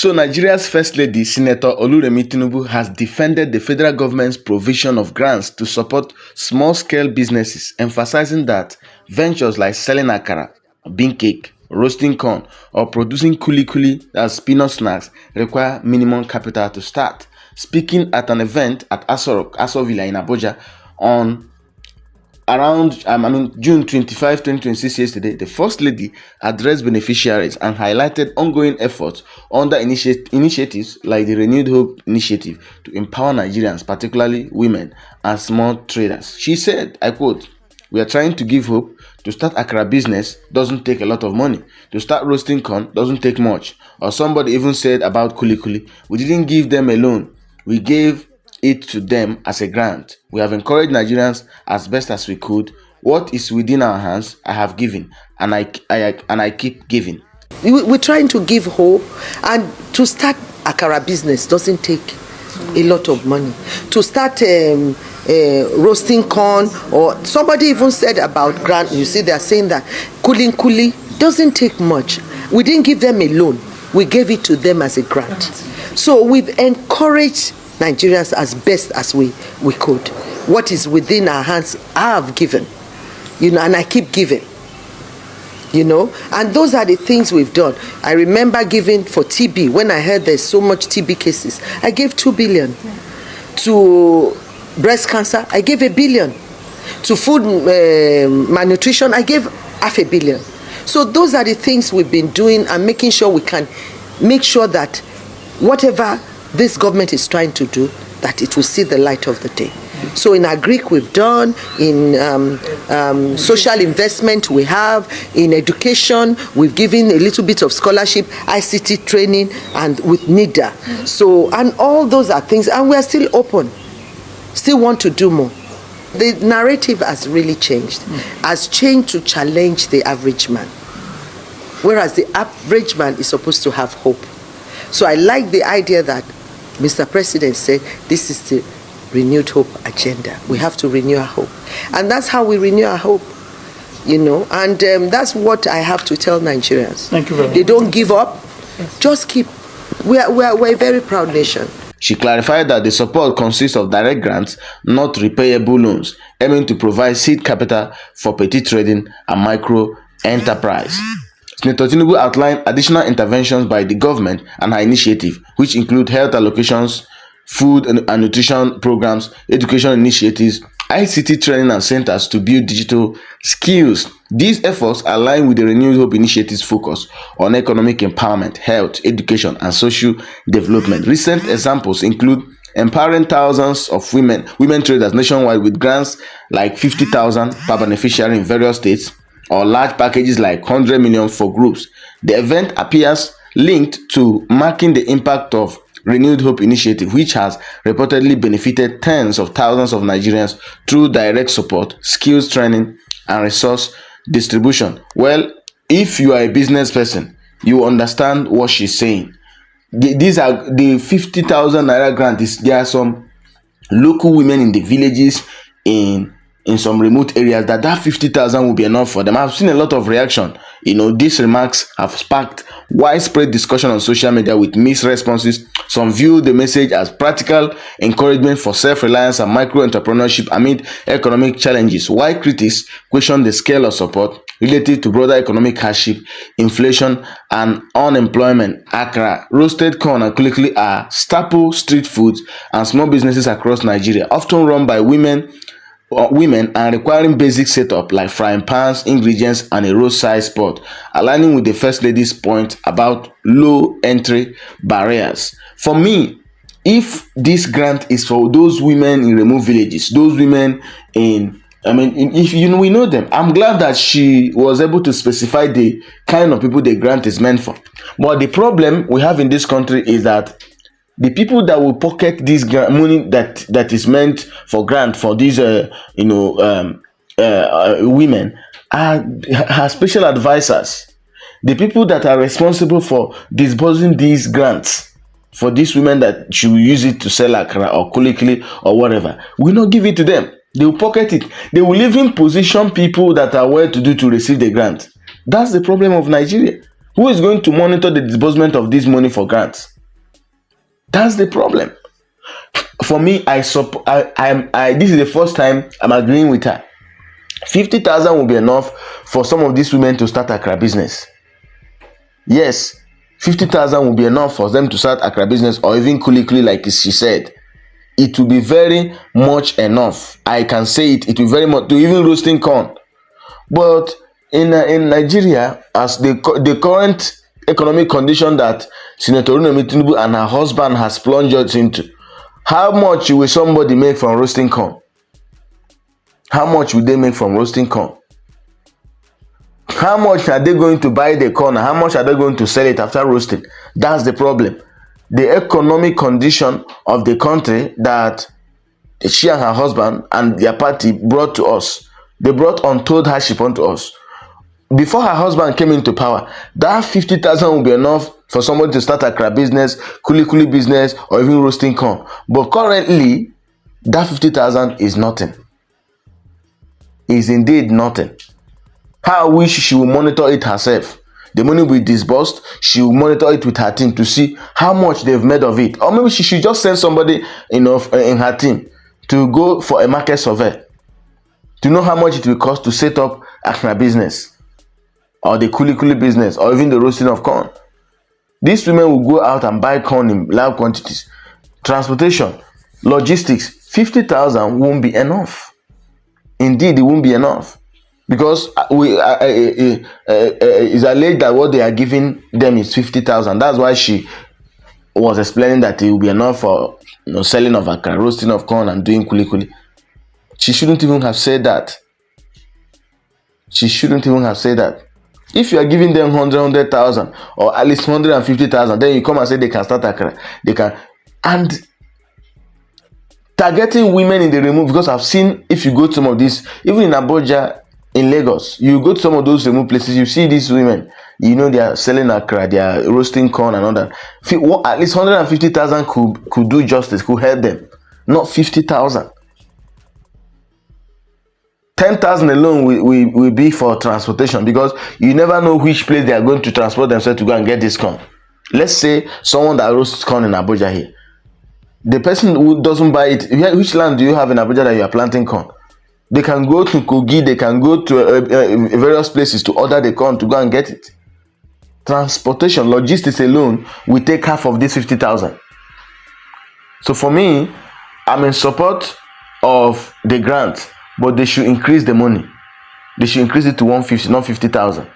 So Nigeria's First Lady, Senator Oluremi Tinubu, has defended the federal government's provision of grants to support small-scale businesses, emphasizing that ventures like selling Akara, bean cake, roasting corn, or producing Kuli-Kuli as peanut snacks require minimum capital to start. Speaking at an event at Aso Villa in Abuja on June 25, 2026 yesterday, the First Lady addressed beneficiaries and highlighted ongoing efforts under initiatives like the Renewed Hope Initiative to empower Nigerians, particularly women and small traders. She said, I quote, "We are trying to give hope. To start Akara business doesn't take a lot of money. To start roasting corn doesn't take much." Or somebody even said about Kuli-Kuli, "We didn't give them a loan. We gave it to them as a grant. We have encouraged Nigerians as best as we could. What is within our hands, I have given, and I keep giving." We're trying to give hope, and to start Akara business doesn't take a lot of money. To start roasting corn, or somebody even said about grant, you see, they're saying that Kuli-Kuli doesn't take much. We didn't give them a loan. We gave it to them as a grant. So we've encouraged Nigerians as best as we could. What is within our hands, I have given, and I keep giving, and those are the things we've done. I remember giving for TB. When I heard there's so much TB cases, I gave 2 billion. To breast cancer, I gave 1 billion. To food malnutrition, I gave 500 million. So those are the things we've been doing, and making sure we can make sure that whatever this government is trying to do, that it will see the light of the day. So in agric we've done, in social investment we have, in education we've given a little bit of scholarship, ICT training, and with NIDA. So, and all those are things, and we are still open, still want to do more. The narrative has really changed, has changed to challenge the average man, whereas the average man is supposed to have hope. So I like the idea that Mr. President said this is the renewed hope agenda. We have to renew our hope. And that's how we renew our hope, and that's what I have to tell Nigerians. Thank you very much. They don't give up, just keep. We're a very proud nation. She clarified that the support consists of direct grants, not repayable loans, aiming to provide seed capital for petty trading and micro enterprise. Senator Tinubu outlined additional interventions by the government and her initiative, which include health allocations, food and nutrition programs, education initiatives, ICT training and centers to build digital skills. These efforts align with the Renewed Hope Initiative's focus on economic empowerment, health, education, and social development. Recent examples include empowering thousands of women traders nationwide with grants like 50,000 per beneficiary in various states, or large packages like 100 million for groups. The event appears linked to marking the impact of Renewed Hope Initiative, which has reportedly benefited tens of thousands of Nigerians through direct support, skills training, and resource distribution. Well, if you are a business person, you understand what she's saying. These are the 50,000 naira grant. There are some local women in the villages, in some remote areas, that 50,000 will be enough for them. I've seen a lot of reaction. These remarks have sparked widespread discussion on social media with mixed responses. Some view the message as practical encouragement for self-reliance and micro-entrepreneurship amid economic challenges, while critics question the scale of support related to broader economic hardship, inflation, and unemployment. Akara, roasted corn, and Kuli-Kuli are staple street foods and small businesses across Nigeria, often run by women and requiring basic setup like frying pans, ingredients, and a roadside spot, aligning with the First Lady's point about low entry barriers. For me, if this grant is for those women in remote villages, those women if we know them, I'm glad that she was able to specify the kind of people the grant is meant for. But the problem we have in this country is that the people that will pocket this money that is meant for grant for these women are special advisors. The people that are responsible for disbursing these grants for these women that should use it to sell Akara or Kuli-Kuli or whatever, will not give it to them. They will pocket it. They will even position people that are well to do to receive the grant. That's the problem of Nigeria. Who is going to monitor the disbursement of this money for grants? That's the problem. For me, this is the first time I'm agreeing with her. 50,000 will be enough for some of these women to start Akara business. Yes, 50,000 will be enough for them to start Akara business, or even Kuli-Kuli, like she said. It will be very much enough. I can say it. It will very much to even roasting corn. But in Nigeria, as the current economic condition that Senator Oluremi Tinubu and her husband has plunged into, how much will somebody make from roasting corn? How much will they make from roasting corn? How much are they going to buy the corn? How much are they going to sell it after roasting? That's the problem. The economic condition of the country that she and her husband and their party brought to us, they brought untold hardship onto us. Before her husband came into power, that 50,000 would be enough for somebody to start a crab business, Kuli-Kuli business, or even roasting corn. But currently, that 50,000 is nothing. Is indeed nothing. How I wish she will monitor it herself. The money will be disbursed, she will monitor it with her team to see how much they've made of it. Or maybe she should just send somebody in her team to go for a market survey to know how much it will cost to set up a business, or the Kuli-Kuli business, or even the roasting of corn. These women will go out and buy corn in large quantities. Transportation, logistics, 50,000 won't be enough. Indeed, it won't be enough, because it's alleged that what they are giving them is 50,000. That's why she was explaining that it will be enough for selling of akara, roasting of corn, and doing Kuli-Kuli. She shouldn't even have said that. She shouldn't even have said that. If you are giving them 100,000 or at least 150,000, then you come and say they can start akara. They can. And targeting women in the remote, because I've seen, if you go to some of these, even in Abuja, in Lagos, you go to some of those remote places, you see these women, they are selling akara, they are roasting corn and all that. At least 150,000 could do justice, could help them, not 50,000. 10,000 alone will be for transportation, because you never know which place they are going to transport themselves to go and get this corn. Let's say someone that roasts corn in Abuja here, the person who doesn't buy it, which land do you have in Abuja that you are planting corn? They can go to Kogi, they can go to various places to order the corn to go and get it. Transportation, logistics alone will take half of this 50,000. So for me, I'm in support of the grant, but they should increase the money. They should increase it to 150, not 50,000.